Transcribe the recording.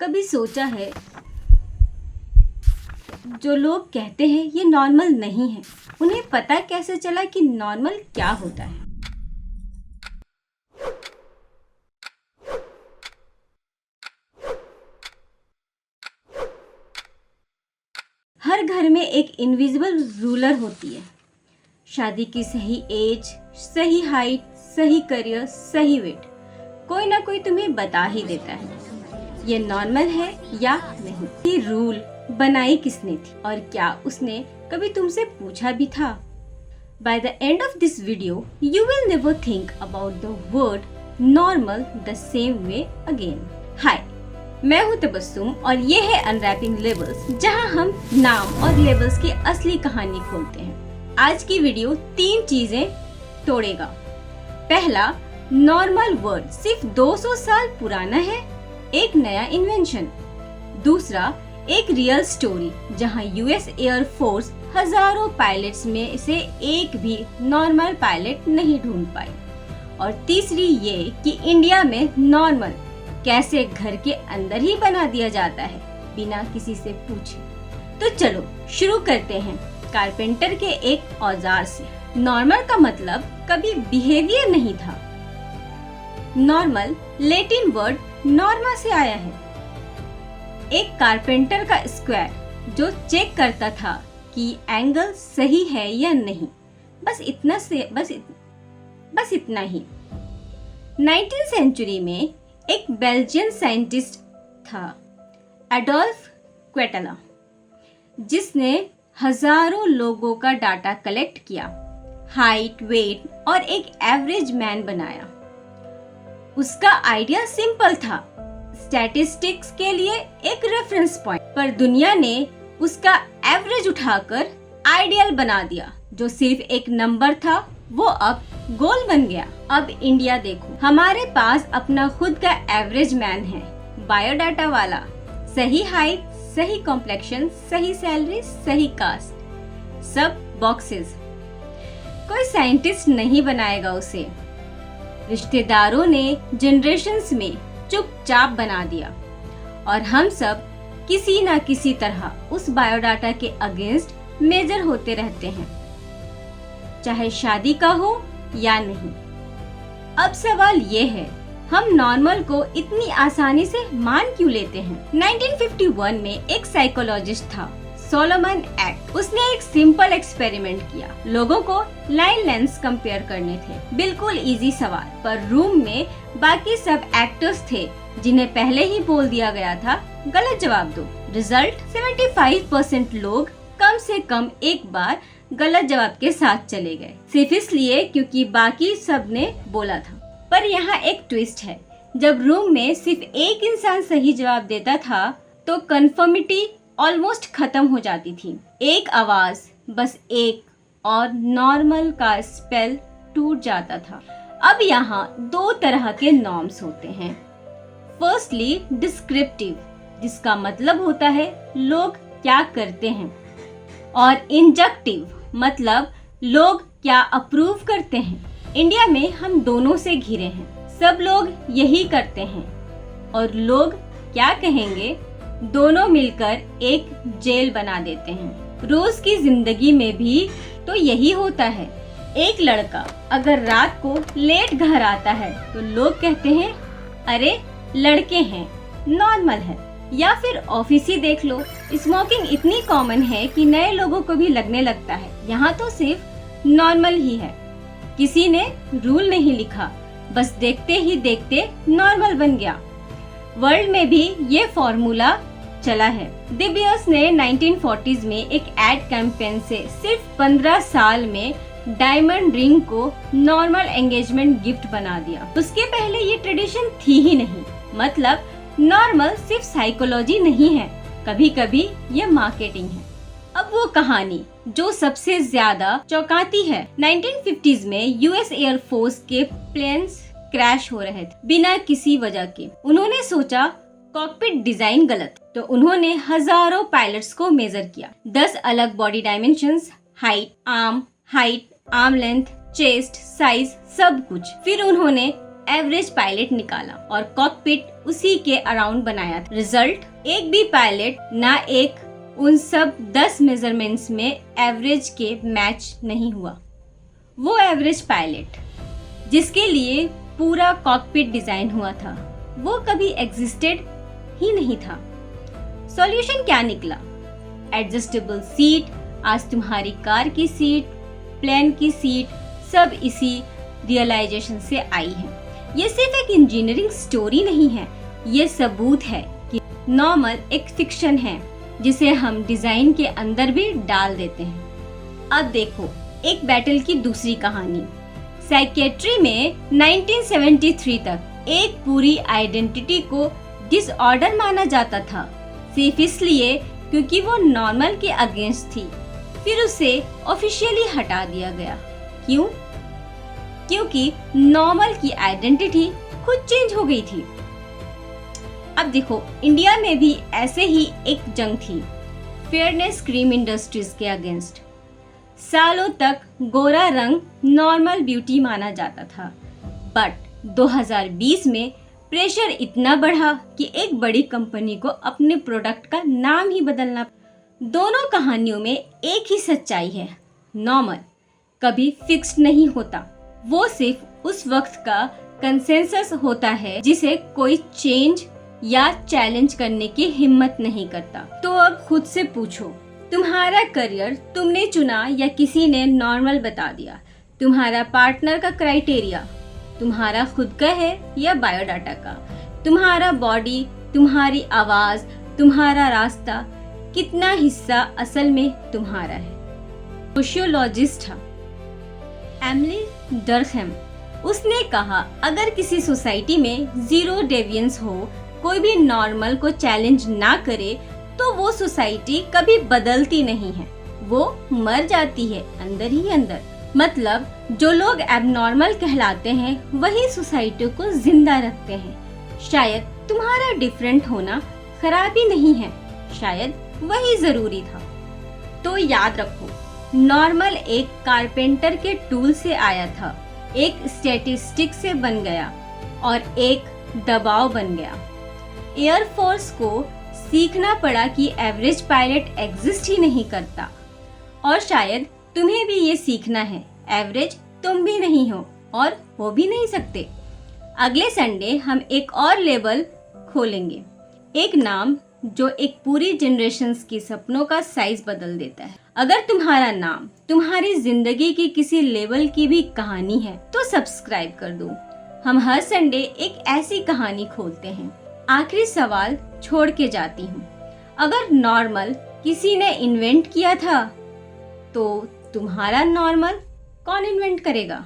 कभी सोचा है जो लोग कहते हैं ये नॉर्मल नहीं है, उन्हें पता कैसे चला कि नॉर्मल क्या होता है? हर घर में एक इनविजिबल रूलर होती है। शादी की सही एज, सही हाइट, सही करियर, सही वेट, कोई ना कोई तुम्हें बता ही देता है ये नॉर्मल है या नहीं। ये रूल बनाई किसने थी और क्या उसने कभी तुमसे पूछा भी था? By the end of this video, you will never think about the word normal the same way again. Hi, मैं हूँ तबस्सुम और ये है अनरैपिंग लेबल्स, जहाँ हम नाम और लेबल्स की असली कहानी खोलते हैं। आज की वीडियो 3 चीजें तोड़ेगा। पहला, नॉर्मल वर्ड सिर्फ 200 साल पुराना है, एक नया इन्वेंशन। दूसरा, एक रियल स्टोरी जहां यूएस एयर फोर्स हजारों पायलट्स में से एक भी नॉर्मल पायलट नहीं ढूंढ पाई। और तीसरी ये कि इंडिया में नॉर्मल कैसे घर के अंदर ही बना दिया जाता है बिना किसी से पूछे। तो चलो शुरू करते हैं कारपेंटर के एक औजार से। नॉर्मल का मतलब कभी बिहेवियर नहीं था। नॉर्मल लैटिन वर्ड नॉर्मा से आया है। एक कारपेंटर का स्क्वायर जो चेक करता था कि एंगल सही है या नहीं। बस इतना ही। 19th सेंचुरी में एक बेल्जियन साइंटिस्ट था, एडोल्फ क्वेटेला, जिसने हजारों लोगों का डाटा कलेक्ट किया, हाइट, वेट और एक एवरेज मैन बनाया। उसका आइडिया सिंपल था, स्टैटिस्टिक्स के लिए एक रेफरेंस पॉइंट, पर दुनिया ने उसका एवरेज उठाकर आइडियल बना दिया। जो सिर्फ एक नंबर था वो अब गोल बन गया। अब इंडिया देखो, हमारे पास अपना खुद का एवरेज मैन है, बायोडाटा वाला, सही हाइट, सही कॉम्प्लेक्शन, सही सैलरी, सही कास्ट, सब बॉक्सेस। कोई साइंटिस्ट नहीं बनाएगा उसे। रिश्तेदारों ने जनरेशन्स में चुपचाप बना दिया और हम सब किसी ना किसी तरह उस बायोडाटा के अगेंस्ट मेजर होते रहते हैं, चाहे शादी का हो या नहीं। अब सवाल ये है, हम नॉर्मल को इतनी आसानी से मान क्यों लेते हैं? 1951 में एक साइकोलॉजिस्ट था, सोलोमन एट। उसने एक सिंपल एक्सपेरिमेंट किया। लोगों को लाइन लेंस कंपेयर करने थे, बिल्कुल इजी सवाल, पर रूम में बाकी सब एक्टर्स थे जिन्हें पहले ही बोल दिया गया था गलत जवाब दो। रिजल्ट, 75% लोग कम से कम एक बार गलत जवाब के साथ चले गए, सिर्फ इसलिए क्योंकि बाकी सब ने बोला था। पर यहाँ एक ट्विस्ट है, जब रूम में सिर्फ एक इंसान सही जवाब देता था तो कंफर्मिटी ऑलमोस्ट खत्म हो जाती थी। एक आवाज, बस एक, और नॉर्मल का स्पेल टूट जाता था। अब यहाँ 2 तरह के नॉर्म्स होते हैं। फर्स्टली डिस्क्रिप्टिव, जिसका मतलब होता है लोग क्या करते हैं, और इंजक्टिव, मतलब लोग क्या अप्रूव करते हैं। इंडिया में हम दोनों से घिरे हैं, सब लोग यही करते हैं, और लोग क्या कहेंगे दोनों मिलकर एक जेल बना देते हैं। रोज की जिंदगी में भी तो यही होता है। एक लड़का अगर रात को लेट घर आता है तो लोग कहते हैं अरे लड़के हैं, नॉर्मल है। या फिर ऑफिस ही देख लो, स्मोकिंग इतनी कॉमन है कि नए लोगों को भी लगने लगता है यहाँ तो सिर्फ नॉर्मल ही है। किसी ने रूल नहीं लिखा, बस देखते ही देखते नॉर्मल बन गया। वर्ल्ड में भी ये फॉर्मूला चला है। दिबियस ने 1940s में एक एड कैंपेन से सिर्फ 15 साल में डायमंड रिंग को नॉर्मल एंगेजमेंट गिफ्ट बना दिया। उसके पहले ये ट्रेडिशन थी ही नहीं। मतलब नॉर्मल सिर्फ साइकोलॉजी नहीं है, कभी कभी ये मार्केटिंग है। अब वो कहानी जो सबसे ज्यादा चौंकाती है। 1950s में यूएस एयर फोर्स के प्लेन्स क्रैश हो रहे थे बिना किसी वजह के। उन्होंने सोचा कॉकपिट डिजाइन गलत, तो उन्होंने हजारों पायलट्स को मेजर किया। 10 अलग body dimensions, height, arm length, chest size, सब कुछ। फिर उन्होंने एवरेज पायलट निकाला और कॉकपिट उसी के अराउंड बनाया। रिजल्ट, एक भी पायलट ना एक उन सब 10 मेजरमेंट्स में एवरेज के मैच नहीं हुआ। वो एवरेज पायलट जिसके लिए पूरा कॉकपिट डिजाइन हुआ था, वो कभी एग्जिस्टेड ही नहीं था। सॉल्यूशन क्या निकला? एडजस्टेबल सीट, आज तुम्हारी कार की सीट, प्लेन की सीट, सब इसी रियलाइजेशन से आई है। ये सिर्फ एक इंजीनियरिंग स्टोरी नहीं है, ये सबूत है कि नॉर्मल एक फिक्शन है जिसे हम डिजाइन के अंदर भी डाल देते हैं। अब देखो एक बैटल की दूसरी कहानी। साइकेट्री में 1973 तक एक पूरी आइडेंटिटी को डिसऑर्डर माना जाता था, सिर्फ इसलिए क्योंकि वो नॉर्मल के अगेंस्ट थी। फिर उसे ऑफिशियली हटा दिया गया। क्यों? क्योंकि नॉर्मल की आइडेंटिटी खुद चेंज हो गई थी। अब देखो इंडिया में भी ऐसे ही एक जंग थी, फेयरनेस क्रीम इंडस्ट्रीज के अगेंस्ट। सालों तक गोरा रंग नॉर्मल ब्यूटी माना जाता था, बट 2020 में प्रेशर इतना बढ़ा कि एक बड़ी कंपनी को अपने प्रोडक्ट का नाम ही बदलना। दोनों कहानियों में एक ही सच्चाई है, नॉर्मल कभी फिक्स्ड नहीं होता। वो सिर्फ उस वक्त का कंसेंसस होता है जिसे कोई चेंज या चैलेंज करने की हिम्मत नहीं करता। तो अब खुद से पूछो, तुम्हारा करियर तुमने चुना या किसी ने नॉर्मल बता दिया? तुम्हारा पार्टनर का क्राइटेरिया तुम्हारा खुद का है या बायोडाटा का? तुम्हारा बॉडी, तुम्हारी आवाज, तुम्हारा रास्ता, कितना हिस्सा असल में तुम्हारा है? सोशियोलॉजिस्ट एमिली डर्कहेम, उसने कहा अगर किसी सोसाइटी में जीरो डेविएंस हो, कोई भी नॉर्मल को चैलेंज ना करे, तो वो सोसाइटी कभी बदलती नहीं है, वो मर जाती है अंदर ही अंदर। मतलब जो लोग एबनॉर्मल कहलाते हैं वही सोसाइटी को जिंदा रखते हैं। शायद तुम्हारा डिफरेंट होना खराबी नहीं है, शायद वही जरूरी था। तो याद रखो, नॉर्मल एक कारपेंटर के टूल से आया था, एक स्टैटिस्टिक से बन गया और एक दबाव बन गया। एयरफोर्स को सीखना पड़ा कि एवरेज पायलट एग्जिस्ट ही नहीं करता, और शायद तुम्हें भी ये सीखना है, एवरेज तुम भी नहीं हो और हो भी नहीं सकते। अगले संडे हम एक और लेबल खोलेंगे, एक नाम जो एक पूरी जनरेशन की सपनों का साइज बदल देता है। अगर तुम्हारा नाम तुम्हारी जिंदगी की किसी लेवल की भी कहानी है तो सब्सक्राइब कर दो। हम हर संडे एक ऐसी कहानी खोलते हैं। आखिरी सवाल छोड़ के जाती हूँ, अगर नॉर्मल किसी ने इन्वेंट किया था तो तुम्हारा नॉर्मल कौन इन्वेंट करेगा?